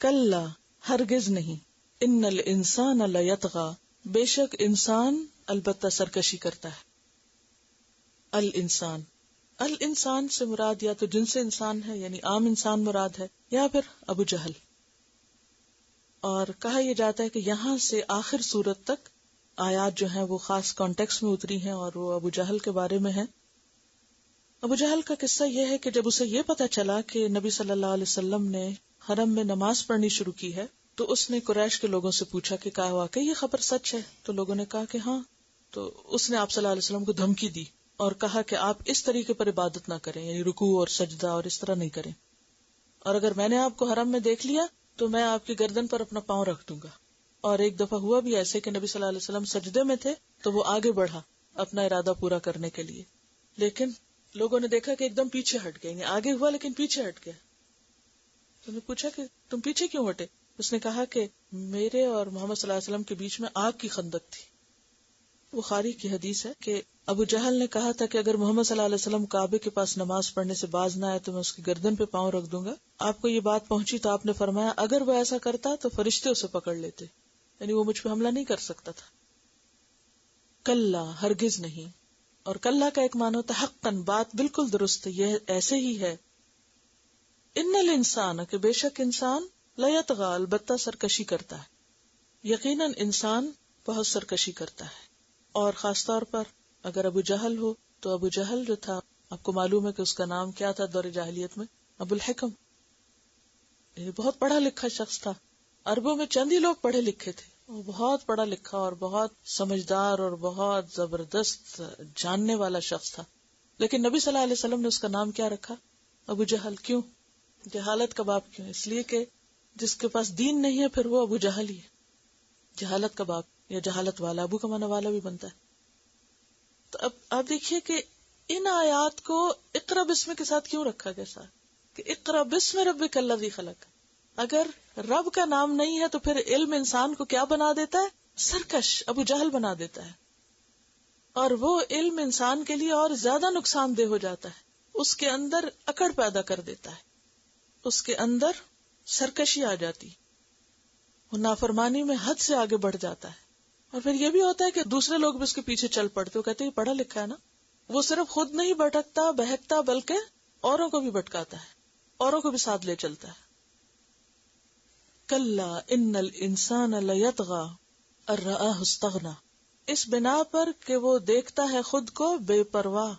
کلا ہرگز نہیں، ان الانسان لیطغی بے شک انسان البتہ سرکشی کرتا ہے. الانسان، الانسان سے مراد یا تو جنس انسان ہے یعنی عام انسان مراد ہے، یا پھر ابو جہل. اور کہا یہ جاتا ہے کہ یہاں سے آخر سورت تک آیات جو ہیں وہ خاص کانٹیکس میں اتری ہیں اور وہ ابو جہل کے بارے میں ہیں. ابو جہل کا قصہ یہ ہے کہ جب اسے یہ پتا چلا کہ نبی صلی اللہ علیہ وسلم نے حرم میں نماز پڑھنی شروع کی ہے تو اس نے قریش کے لوگوں سے پوچھا کہ کیا واقعی یہ خبر سچ ہے؟ تو لوگوں نے کہا کہ ہاں. تو اس نے آپ صلی اللہ علیہ وسلم کو دھمکی دی اور کہا کہ آپ اس طریقے پر عبادت نہ کریں، یعنی رکوع اور سجدہ اور اس طرح نہیں کریں، اور اگر میں نے آپ کو حرم میں دیکھ لیا تو میں آپ کی گردن پر اپنا پاؤں رکھ دوں گا. اور ایک دفعہ ہوا بھی ایسے کہ نبی صلی اللہ علیہ وسلم سجدے میں تھے تو وہ آگے بڑھا اپنا ارادہ پورا کرنے کے لیے، لیکن لوگوں نے دیکھا کہ ایک دم پیچھے ہٹ گئے، آگے ہوا لیکن پیچھے ہٹ گیا. تو نے پوچھا کہ تم پیچھے کیوں ہٹے؟ اس نے کہا کہ میرے اور محمد صلی اللہ علیہ وسلم کے بیچ میں آگ کی خندق تھی. بخاری کی حدیث ہے کہ ابو جہل نے کہا تھا کہ اگر محمد صلی اللہ علیہ وسلم کعبے کے پاس نماز پڑھنے سے باز نہ آئے تو میں اس کی گردن پہ پاؤں رکھ دوں گا. آپ کو یہ بات پہنچی تو آپ نے فرمایا اگر وہ ایسا کرتا تو فرشتے اسے پکڑ لیتے، یعنی وہ مجھ پہ حملہ نہیں کر سکتا تھا. کلا ہرگز نہیں، اور کلا کا ایک معنی ہوتا ہے حقاً، بات بالکل درست ہے، یہ ایسے ہی ہے. ان الانسان کہ بے شک انسان لیطغی البتہ سرکشی کرتا ہے، یقیناً انسان بہت سرکشی کرتا ہے. اور خاص طور پر اگر ابو جہل ہو تو ابو جہل جو تھا آپ کو معلوم ہے کہ اس کا نام کیا تھا دور جاہلیت میں؟ ابو الحکم، یہ بہت پڑھا لکھا شخص تھا. عربوں میں چند ہی لوگ پڑھے لکھے تھے، وہ بہت پڑھا لکھا اور بہت سمجھدار اور بہت زبردست جاننے والا شخص تھا. لیکن نبی صلی اللہ علیہ وسلم نے اس کا نام کیا رکھا؟ ابو جہل. کیوں؟ جہالت کا باپ. کیوں؟ اس لیے کہ جس کے پاس دین نہیں ہے پھر وہ ابو جہل ہی ہے. جہالت کا باپ یا جہالت والا، ابو کا معنی والا بھی بنتا ہے. تو اب آپ دیکھیے کہ ان آیات کو اقرا بسم کے ساتھ کیوں رکھا گیا ساتھ کہ اقرا بسم ربک الذی خلق. اگر رب کا نام نہیں ہے تو پھر علم انسان کو کیا بنا دیتا ہے؟ سرکش، ابو جہل بنا دیتا ہے. اور وہ علم انسان کے لیے اور زیادہ نقصان دہ ہو جاتا ہے، اس کے اندر اکڑ پیدا کر دیتا ہے، اس کے اندر سرکشی آ جاتی، وہ نافرمانی میں حد سے آگے بڑھ جاتا ہے. اور پھر یہ بھی ہوتا ہے کہ دوسرے لوگ بھی اس کے پیچھے چل پڑتے، وہ کہتے ہیں یہ پڑھا لکھا ہے نا. وہ صرف خود نہیں بھٹکتا بہکتا بلکہ اوروں کو بھی بھٹکاتا ہے، اوروں کو بھی ساتھ لے چلتا ہے. کلا ان الانسان لیطغی ان رآہ استغنی، اس بنا پر کہ وہ دیکھتا ہے خود کو بے پرواہ.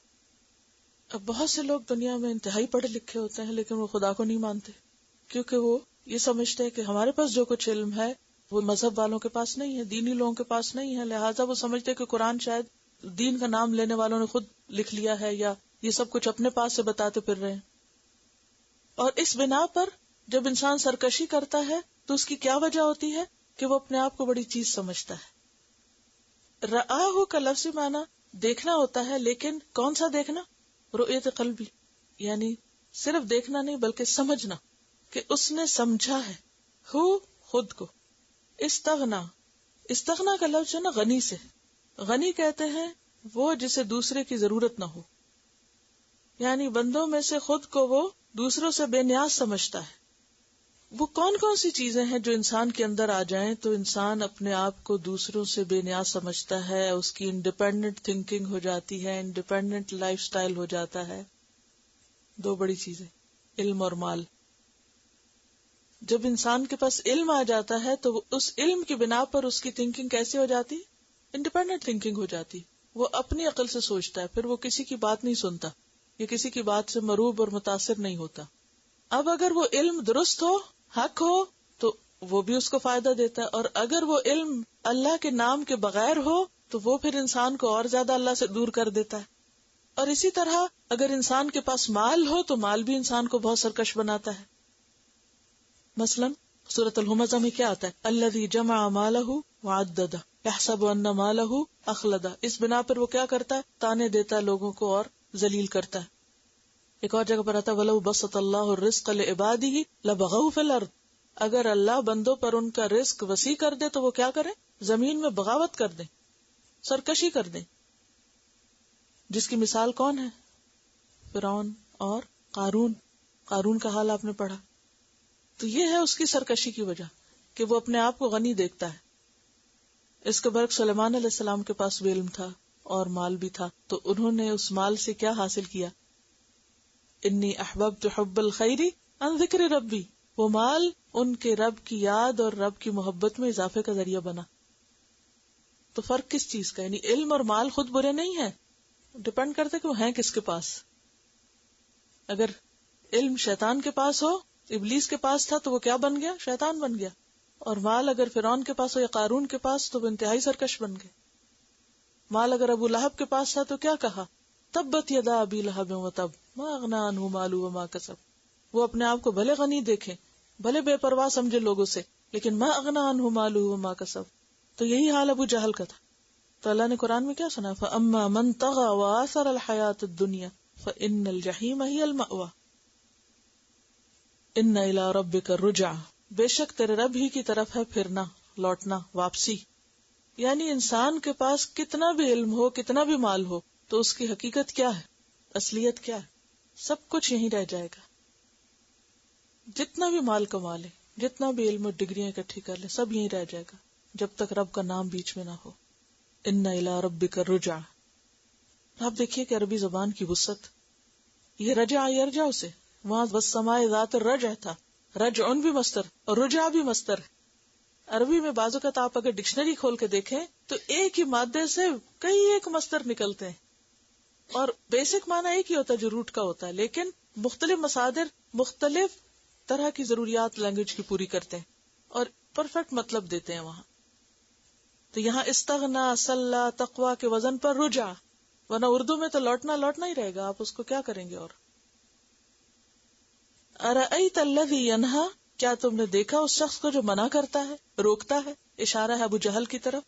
اب بہت سے لوگ دنیا میں انتہائی پڑھے لکھے ہوتے ہیں لیکن وہ خدا کو نہیں مانتے، کیونکہ وہ یہ سمجھتے ہیں کہ ہمارے پاس جو کچھ علم ہے وہ مذہب والوں کے پاس نہیں ہے، دینی لوگوں کے پاس نہیں ہے، لہٰذا وہ سمجھتے کہ قرآن شاید دین کا نام لینے والوں نے خود لکھ لیا ہے یا یہ سب کچھ اپنے پاس سے بتاتے پھر رہے ہیں. اور اس بنا پر جب انسان سرکشی کرتا ہے تو اس کی کیا وجہ ہوتی ہے کہ وہ اپنے آپ کو بڑی چیز سمجھتا ہے. رآہ کا لفظی معنی دیکھنا ہوتا ہے، لیکن کون سا دیکھنا؟ رؤیت قلبی، یعنی صرف دیکھنا نہیں بلکہ سمجھنا کہ اس نے سمجھا ہے خود کو. استغنا کا لفظ جو نا غنی سے، غنی کہتے ہیں وہ جسے دوسرے کی ضرورت نہ ہو، یعنی بندوں میں سے خود کو وہ دوسروں سے بے نیاز سمجھتا ہے. وہ کون کون سی چیزیں ہیں جو انسان کے اندر آ جائیں تو انسان اپنے آپ کو دوسروں سے بے نیاز سمجھتا ہے، اس کی انڈیپینڈنٹ تھنکنگ ہو جاتی ہے، انڈیپینڈنٹ لائف سٹائل ہو جاتا ہے. دو بڑی چیزیں، علم اور مال. جب انسان کے پاس علم آ جاتا ہے تو اس علم کی بنا پر اس کی تھنکنگ کیسی ہو جاتی؟ انڈیپینڈنٹ تھنکنگ ہو جاتی. وہ اپنی عقل سے سوچتا ہے، پھر وہ کسی کی بات نہیں سنتا یا کسی کی بات سے مروب اور متاثر نہیں ہوتا. اب اگر وہ علم درست ہو، حق ہو تو وہ بھی اس کو فائدہ دیتا ہے، اور اگر وہ علم اللہ کے نام کے بغیر ہو تو وہ پھر انسان کو اور زیادہ اللہ سے دور کر دیتا ہے. اور اسی طرح اگر انسان کے پاس مال ہو تو مال بھی انسان کو بہت سرکش بناتا ہے. مثلا سورۃ الہمزہ میں کیا آتا ہے؟ الذی جمع مالہ وعددہ یحسب ان مالہ اخلدہ. اس بنا پر وہ کیا کرتا ہے؟ تانے دیتا ہے لوگوں کو اور ذلیل کرتا ہے. ایک اور جگہ پر آتا ہے وَلَوْ بَسَطَ اللَّهُ الرِّزْقَ لِعِبَادِهِ لَبَغَوْا فِي الْأَرْضِ. اگر اللہ بندوں پر ان کا رزق وسیع کر دے تو وہ کیا کریں؟ زمین میں بغاوت کر دیں، سرکشی کر دیں. جس کی مثال کون ہے؟ فرعون اور قارون. قارون کا حال آپ نے پڑھا. تو یہ ہے اس کی سرکشی کی وجہ کہ وہ اپنے آپ کو غنی دیکھتا ہے. اس کے برعکس سلیمان علیہ السلام کے پاس بھی علم تھا اور مال بھی تھا، تو انہوں نے اس مال سے کیا حاصل کیا؟ انی احببت حب الخیر عن ذکر ربی، وہ مال ان کے رب کی یاد اور رب کی محبت میں اضافے کا ذریعہ بنا. تو فرق کس چیز کا؟ یعنی علم اور مال خود برے نہیں ہیں، ڈپینڈ کرتے کہ وہ ہیں کس کے پاس. اگر علم شیطان کے پاس ہو، ابلیس کے پاس تھا، تو وہ کیا بن گیا؟ شیطان بن گیا. اور مال اگر فرعون کے پاس ہو یا قارون کے پاس تو وہ انتہائی سرکش بن گئے. مال اگر ابو لہب کے پاس تھا تو کیا کہا؟ تبت یدا ابی لہب وتب ما اغنی عنہ مالہ وما کسب. وہ اپنے آپ کو بھلے غنی دیکھیں، بھلے بے پرواہ سمجھے لوگوں سے، لیکن ما اغنی عنہ مالہ وما کسب. تو یہی حال ابو جہل کا تھا. تو اللہ نے قرآن میں کیا سنا؟ فاما من طغى وآثر الحیاۃ الدنیا فان الجحیم ہی المأوی. ان الی ربک الرجع، بے شک تیرے رب ہی کی طرف ہے پھرنا، لوٹنا، واپسی. یعنی انسان کے پاس کتنا بھی علم ہو، کتنا بھی مال ہو، تو اس کی حقیقت کیا ہے، اصلیت کیا ہے؟ سب کچھ یہیں رہ جائے گا. جتنا بھی مال کما لے، جتنا بھی علم اور ڈگریاں اکٹھی کر لے، سب یہیں رہ جائے گا جب تک رب کا نام بیچ میں نہ ہو. ان الی ربک الرجع. آپ دیکھیے کہ عربی زبان کی وسعت، یہ رجع یرجع سے وہاں والسماء ذات الرجع تھا، رجع بھی مصدر اور رجع بھی مصدر. عربی میں بعض اوقات آپ اگر ڈکشنری کھول کے دیکھیں تو ایک ہی مادے سے کئی ایک مصدر نکلتے ہیں، اور بیسک معنی ایک ہی ہوتا ہے جو روٹ کا ہوتا ہے، لیکن مختلف مصادر مختلف طرح کی ضروریات لینگویج کی پوری کرتے ہیں اور پرفیکٹ مطلب دیتے ہیں وہاں. تو یہاں استغنا، صلہ، تقوی کے وزن پر رجع، ورنہ اردو میں تو لوٹنا لوٹنا ہی رہے گا، آپ اس کو کیا کریں گے. اور ارأیت الذی ینہا، کیا تم نے دیکھا اس شخص کو جو منع کرتا ہے، روکتا ہے؟ اشارہ ہے ابو جہل کی طرف.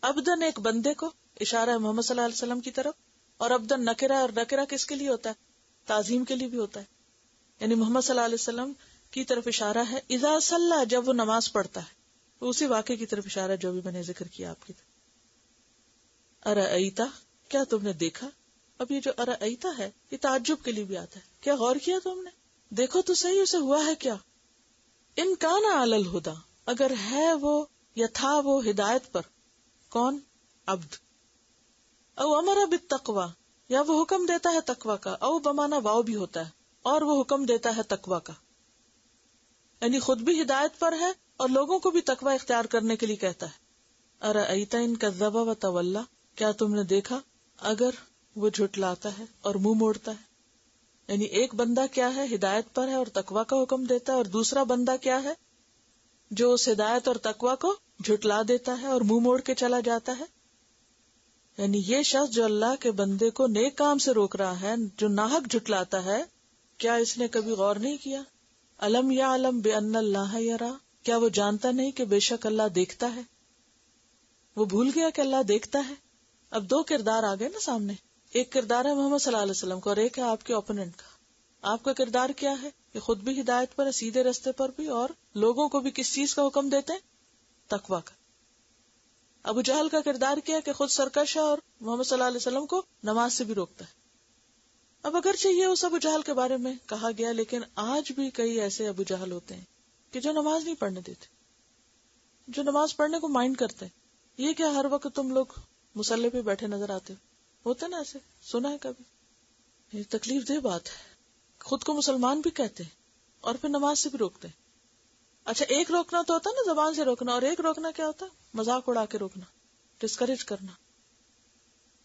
عبدن ایک بندے کو، اشارہ ہے محمد صلی اللہ علیہ وسلم کی طرف. اور عبدن نکرہ، اور نکرہ کس کے لیے ہوتا ہے؟ تعظیم کے لیے بھی ہوتا ہے. یعنی محمد صلی اللہ علیہ وسلم کی طرف اشارہ ہے اذا صلی، جب وہ نماز پڑھتا ہے. اسی واقعے کی طرف اشارہ جو بھی میں نے ذکر کیا آپ کی طرف. ارأیتا، کیا تم نے دیکھا؟ اب یہ جو ارأیتا ہے یہ تعجب کے لیے بھی آتا ہے. کیا غور کیا تم نے؟ دیکھو تو صحیح اسے ہوا ہے کیا. ان کان علی الہدی، اگر ہے وہ یا تھا وہ ہدایت پر. کون؟ عبد. او امر بالتقوی، یا وہ حکم دیتا ہے تقوی کا. او بمانا واو بھی ہوتا ہے، اور وہ حکم دیتا ہے تقوی کا، یعنی خود بھی ہدایت پر ہے اور لوگوں کو بھی تقوی اختیار کرنے کے لیے کہتا ہے. ارأیت ان کذب وتولی، کیا تم نے دیکھا اگر وہ جھٹلاتا ہے اور منہ موڑتا ہے. یعنی ایک بندہ کیا ہے، ہدایت پر ہے اور تقوی کا حکم دیتا ہے، اور دوسرا بندہ کیا ہے، جو اس ہدایت اور تقوی کو جھٹلا دیتا ہے اور منہ موڑ کے چلا جاتا ہے. یعنی یہ شخص جو اللہ کے بندے کو نیک کام سے روک رہا ہے، جو ناحق جھٹلاتا ہے، کیا اس نے کبھی غور نہیں کیا؟ الم یعلم بان اللہ یری، کیا وہ جانتا نہیں کہ بے شک اللہ دیکھتا ہے؟ وہ بھول گیا کہ اللہ دیکھتا ہے. اب دو کردار آ گئے نا سامنے. ایک کردار ہے محمد صلی اللہ علیہ وسلم کا اور ایک ہے آپ کے اوپوننٹ کا. آپ کا کردار کیا ہے کہ خود بھی ہدایت پر ہے، سیدھے رستے پر بھی، اور لوگوں کو بھی کس چیز کا حکم دیتے ہیں؟ تقوی کا. ابو جہل کا کردار کیا ہے کہ خود سرکش ہے اور محمد صلی اللہ علیہ وسلم کو نماز سے بھی روکتا ہے. اب اگرچہ یہ اس ابو جہل کے بارے میں کہا گیا، لیکن آج بھی کئی ایسے ابو جہل ہوتے ہیں کہ جو نماز نہیں پڑھنے دیتے، جو نماز پڑھنے کو مائنڈ کرتے ہیں. یہ کیا ہر وقت تم لوگ مصلی پہ بیٹھے نظر آتے ہوتے نا؟ ایسے سنا ہے کبھی؟ یہ تکلیف دہ بات ہے. خود کو مسلمان بھی کہتے ہیں اور پھر نماز سے بھی روکتے ہیں. اچھا، ایک روکنا تو ہوتا ہے نا زبان سے روکنا، اور ایک روکنا کیا ہوتا ہے؟ مذاق اڑا کے روکنا، ڈسکریج کرنا.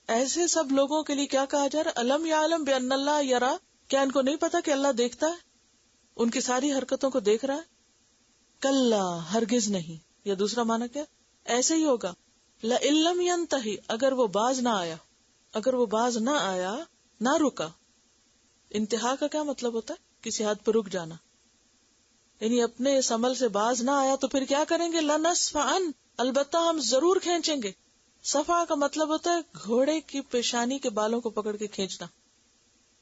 ایسے سب لوگوں کے لیے کیا کہا جا رہا ہے؟ الم یعلم بان اللہ یری، کیا ان کو نہیں پتا کہ اللہ دیکھتا ہے، ان کی ساری حرکتوں کو دیکھ رہا ہے؟ کلا، ہرگز نہیں. یا دوسرا معنی کیا؟ ایسے ہی ہوگا. لئن لم ینتہی، اگر وہ باز نہ آیا، اگر وہ باز نہ آیا، نہ رکا. انتہا کا کیا مطلب ہوتا ہے؟ کسی حد پر رک جانا. یعنی اپنے اس عمل سے باز نہ آیا تو پھر کیا کریں گے؟ لنصفعن، البتہ ہم ضرور کھینچیں گے. صفا کا مطلب ہوتا ہے گھوڑے کی پیشانی کے بالوں کو پکڑ کے کھینچنا.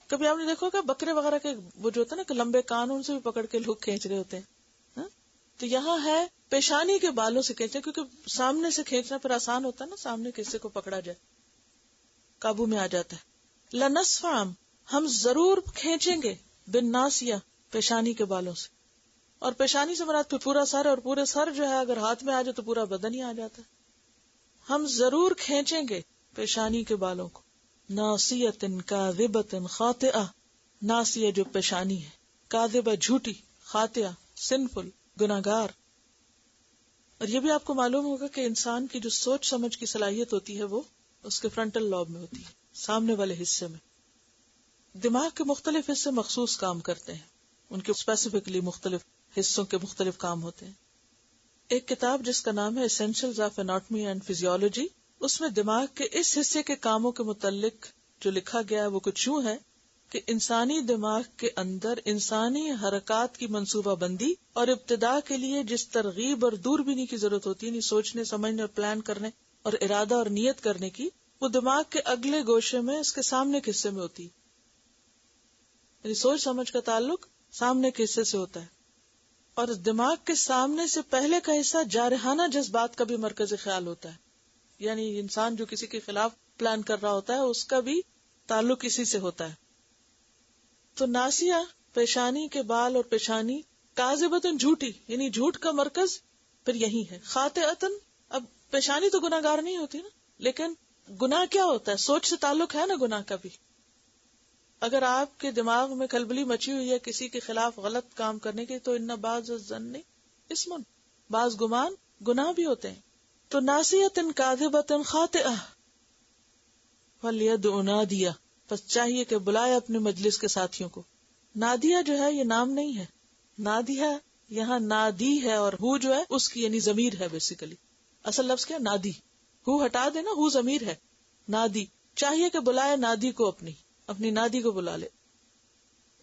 کبھی آپ نے دیکھو کہ بکرے وغیرہ کے وہ جو ہوتا ہے نا کہ لمبے کان، ان سے بھی پکڑ کے لوگ کھینچ رہے ہوتے ہیں. تو یہاں ہے پیشانی کے بالوں سے کھینچنا، کیونکہ سامنے سے کھینچنا پھر آسان ہوتا ہے نا، سامنے کسی کو پکڑا جائے قابو میں آ جاتا ہے. لنصفعن، ہم ضرور کھینچیں گے، بالناصیہ، پیشانی کے بالوں سے. اور پیشانی سے مراد پورا سر، اور پورے سر جو ہے اگر ہاتھ میں آ جائے تو پورا بدن ہی آ جاتا ہے. ہم ضرور کھینچیں گے پیشانی کے بالوں کو. ناصیۃ کاذبۃ خاطئہ، ناصیہ جو پیشانی ہے، کاذبہ جھوٹی، خاطئہ سنفل گناہگار. اور یہ بھی آپ کو معلوم ہوگا کہ انسان کی جو سوچ سمجھ کی صلاحیت ہوتی ہے وہ اس کے فرنٹل لوب میں ہوتی ہے، سامنے والے حصے میں. دماغ کے مختلف حصے مخصوص کام کرتے ہیں، ان کے اسپیسیفکلی مختلف حصوں کے مختلف کام ہوتے ہیں. ایک کتاب جس کا نام ہے ایسینشلز آف اناٹمی اینڈ فزیولوجی، اس میں دماغ کے اس حصے کے کاموں کے متعلق جو لکھا گیا ہے وہ کچھ یوں ہے کہ انسانی دماغ کے اندر انسانی حرکات کی منصوبہ بندی اور ابتدا کے لیے جس ترغیب اور دوربینی کی ضرورت ہوتی ہے، یعنی سوچنے سمجھنے اور پلان کرنے اور ارادہ اور نیت کرنے کی، وہ دماغ کے اگلے گوشے میں اس کے سامنے کے حصے میں ہوتی ہے. یعنی سوچ سمجھ کا تعلق سامنے کے حصے سے ہوتا ہے. اور دماغ کے سامنے سے پہلے کا حصہ جارحانہ جذبات کا بھی مرکز خیال ہوتا ہے. یعنی انسان جو کسی کے خلاف پلان کر رہا ہوتا ہے اس کا بھی تعلق اسی سے ہوتا ہے. تو ناسیہ پیشانی کے بال اور پیشانی، کاذبۃ جھوٹی یعنی جھوٹ کا مرکز پھر یہی ہے. خاطئۃ، اب پیشانی تو گناہگار نہیں ہوتی نا، لیکن گناہ کیا ہوتا ہے؟ سوچ سے تعلق ہے نا گناہ کا بھی. اگر آپ کے دماغ میں کھلبلی مچی ہوئی ہے کسی کے خلاف غلط کام کرنے کی، تو ان بعض الظن اسم، بعض گمان گناہ بھی ہوتے ہیں. تو ناسیۃ کاذبۃ خاطئہ فلیدع نادیہ، پس چاہیے کہ بلائے اپنے مجلس کے ساتھیوں کو. نادیہ جو ہے یہ نام نہیں ہے، نادیہ یہاں نادی ہے، اور ہو جو ہے اس کی یعنی ضمیر ہے. بیسیکلی اصل لفظ کیا؟ نادی. ہو ہٹا دینا، ہو ضمیر ہے. نادی چاہیے کہ بلائے نادی کو، اپنی نادی کو بلا لے.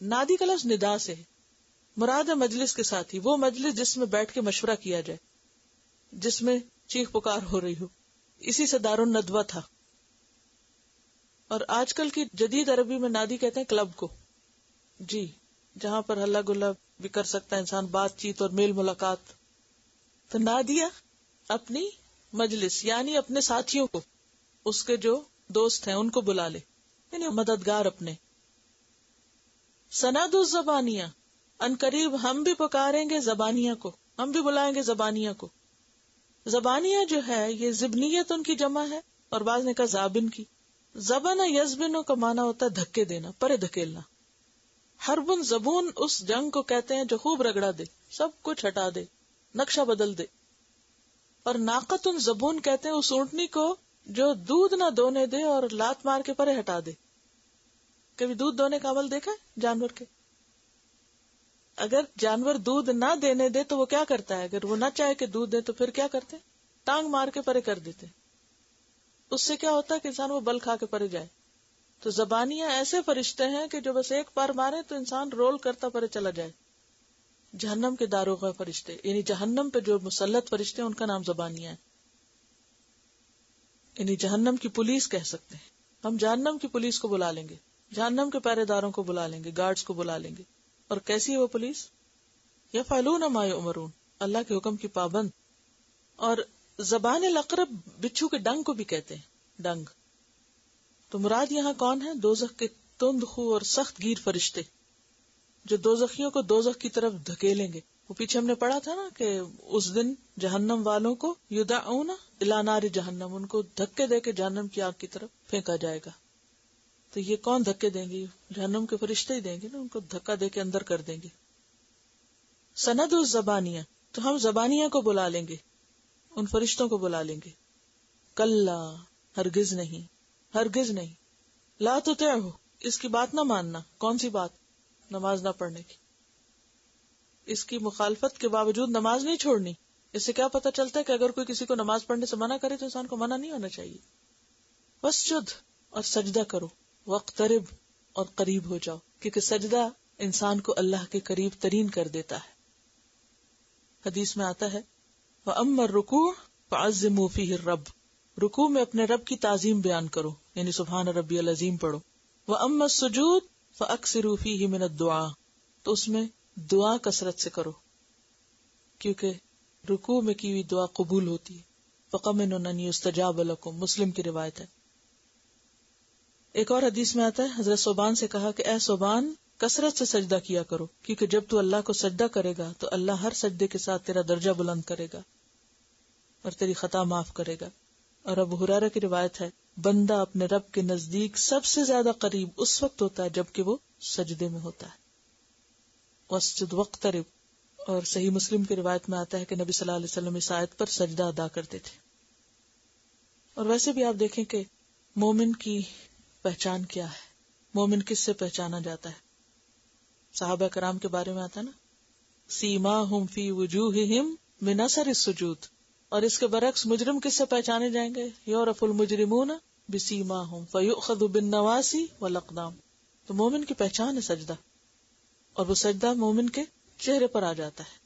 نادی کا لفظ ندا سے ہے، مراد ہے مجلس کے ساتھی، وہ مجلس جس میں بیٹھ کے مشورہ کیا جائے، جس میں چیخ پکار ہو رہی ہو. اسی سے دار الندوہ تھا. اور آج کل کی جدید عربی میں نادی کہتے ہیں کلب کو، جی، جہاں پر ہلا گلا بھی کر سکتا ہے انسان، بات چیت اور میل ملاقات. تو نادیہ اپنی مجلس یعنی اپنے ساتھیوں کو، اس کے جو دوست ہیں ان کو بلا لے، یعنی مددگار اپنے. سند الزبانیہ، ان قریب ہم بھی پکاریں گے زبانیہ کو، ہم بھی بلائیں گے زبانیہ کو. زبانیہ جو ہے یہ زبنیت ان کی جمع ہے، اور بعض نے کہا زابن کی. زبن یزبنوں کا معنی ہوتا ہے دھکے دینا، پرے دھکیلنا. حربن زبون اس جنگ کو کہتے ہیں جو خوب رگڑا دے، سب کچھ ہٹا دے، نقشہ بدل دے. اور ناقتن زبون کہتے ہیں اس اونٹنی کو جو دودھ نہ دونے دے اور لات مار کے پرے ہٹا دے. کبھی دودھ دونے کا عمل دیکھا ہے جانور کے؟ اگر جانور دودھ نہ دینے دے تو وہ کیا کرتا ہے؟ اگر وہ نہ چاہے کہ دودھ دے تو پھر کیا کرتے؟ ٹانگ مار کے پرے کر دیتے. اس سے کیا ہوتا ہے کہ انسان وہ بل کھا کے پرے جائے. تو زبانیاں ایسے فرشتے ہیں کہ جو بس ایک بار مارے تو انسان رول کرتا پرے چلا جائے. جہنم کے داروغہ فرشتے، یعنی جہنم پہ جو مسلط فرشتے ہیں ان کا نام زبانیاں ہے. یعنی جہنم کی پولیس کہہ سکتے ہیں. ہم جہنم کی پولیس کو بلا لیں گے، جہنم کے پہرے داروں کو بلا لیں گے، گارڈز کو بلا لیں گے. اور کیسی ہے وہ پولیس؟ یفعلون ما یؤمرون، اللہ کے حکم کی پابند. اور زبان الاقرب بچھو کے ڈنگ کو بھی کہتے ہیں، ڈنگ. تو مراد یہاں کون ہے؟ دوزخ کے تند خو اور سخت گیر فرشتے جو دوزخیوں کو دوزخ کی طرف دھکیلیں گے. وہ پیچھے ہم نے پڑھا تھا نا کہ اس دن جہنم والوں کو یدعون الی نار جہنم، ان کو دھکے دے کے جہنم کی آگ کی طرف پھینکا جائے گا. تو یہ کون دھکے دیں گے؟ جہنم کے فرشتے ہی دیں گے نا، ان کو دھکا دے کے اندر کر دیں گے. سند الزبانیہ، تو ہم زبانیہ کو بلا لیں گے، ان فرشتوں کو بلا لیں گے. کلا، ہرگز نہیں، ہرگز نہیں. لا تطعہ، اس کی بات نہ ماننا. کون سی بات؟ نماز نہ پڑھنے کی. اس کی مخالفت کے باوجود نماز نہیں چھوڑنی. اس سے کیا پتہ چلتا ہے کہ اگر کوئی کسی کو نماز پڑھنے سے منع کرے تو انسان کو منع نہیں ہونا چاہیے. واسجد، اور سجدہ کرو. واقترب، اور قریب ہو جاؤ، کیونکہ سجدہ انسان کو اللہ کے قریب ترین کر دیتا ہے. حدیث میں آتا ہے وَأَمَّا الرُّكُوعُ فَعَظِّمُوا فِيهِ الرَّبَّ، رکوع میں اپنے رب کی تعظیم بیان کرو، یعنی سبحان ربی العظیم پڑھو. وَأَمَّا السُّجُودُ فَأَكْثِرُوا فِيهِ مِنَ الدُّعَاءِ، تو اس میں دعا کثرت سے کرو، کیونکہ رکوع میں کی ہوئی دعا قبول ہوتی ہے. فَقَمِنٌ أَن يُسْتَجَابَ لَكُمْ، مسلم کی روایت ہے. ایک اور حدیث میں آتا ہے حضرت صوبان سے کہا کہ اے صوبان، کثرت سے سجدہ کیا کرو، کیونکہ جب تو اللہ کو سجدہ کرے گا تو اللہ ہر سجدے کے ساتھ تیرا درجہ بلند کرے گا اور تیری خطا معاف کرے گا۔ اور ابو ہریرہ کی روایت ہے، بندہ اپنے رب کے نزدیک سب سے زیادہ قریب اس وقت ہوتا ہے جبکہ وہ سجدے میں ہوتا ہے۔ واسجد واقترب، اور صحیح مسلم کی روایت میں آتا ہے کہ نبی صلی اللہ علیہ وسلم اس آیت پر سجدہ ادا کرتے تھے۔ اور ویسے بھی آپ دیکھیں کہ مومن کی پہچان کیا ہے، مومن کس سے پہچانا جاتا ہے؟ صحابہ کرام کے بارے میں آتا ہے نا، سیماہم فی وجوہہم من اثر السجود، اور اس کے برعکس مجرم کس سے پہچانے جائیں گے؟ یعرف المجرمون بسیماہم فیؤخذ بالنواصی والاقدام۔ تو مومن کی پہچان ہے سجدہ، اور وہ سجدہ مومن کے چہرے پر آ جاتا ہے۔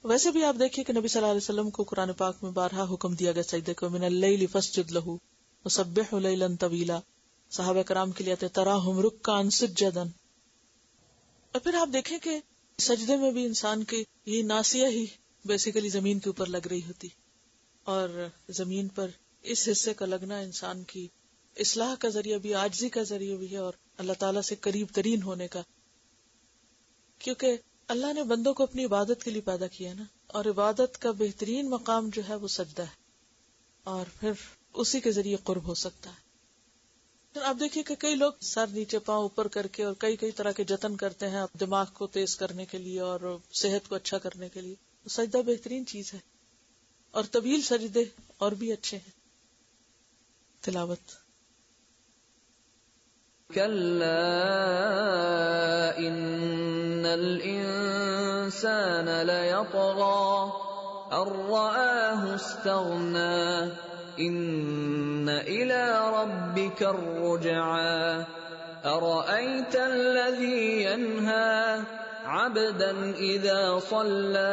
ویسے بھی آپ دیکھیے کہ نبی صلی اللہ علیہ وسلم کو قرآن پاک میں بارہا حکم دیا گیا سجدے کو، من اللیل فاسجد لہ وسبحہ لیلا طویلا۔ صحابہ کرام کے لیے آتے تراہم رکعا سجدا۔ اور پھر آپ دیکھیں کہ سجدے میں بھی انسان کی یہ ناصیہ ہی بیسیکلی زمین کے اوپر لگ رہی ہوتی، اور زمین پر اس حصے کا لگنا انسان کی اصلاح کا ذریعہ بھی، عاجزی کا ذریعہ بھی ہے، اور اللہ تعالیٰ سے قریب ترین ہونے کا، کیونکہ اللہ نے بندوں کو اپنی عبادت کے لیے پیدا کیا نا، اور عبادت کا بہترین مقام جو ہے وہ سجدہ ہے، اور پھر اسی کے ذریعے قرب ہو سکتا ہے۔ پھر آپ دیکھیے کہ کئی لوگ سر نیچے پاؤں اوپر کر کے اور کئی طرح کے جتن کرتے ہیں دماغ کو تیز کرنے کے لیے اور صحت کو اچھا کرنے کے لیے، سجدہ بہترین چیز ہے، اور طویل سجدے اور بھی اچھے ہیں۔ تلاوت۔ کلا ان الانسان لیطغی ان رآہ استغنی ان الى ربک الرجعی ارأیت الذی ینہی عبدا اذا صلی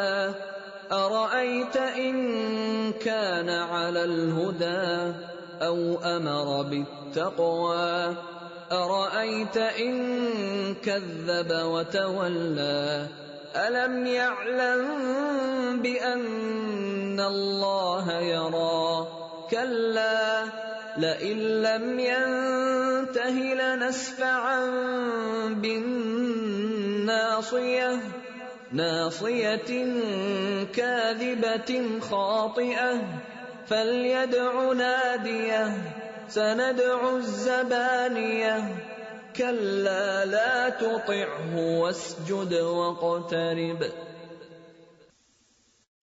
ارأیت ان کان علی الہدی او امر بالتقوی ارأیت ان کذب وتولی الم یعلم بان اللہ یری کلا لئن لم ینتہ لنسفعا بالناصیہ ناصیة كاذبة خاطئة فلیدع نادیہ سندع الزبانیہ کلا لا تطعه واسجد واقترب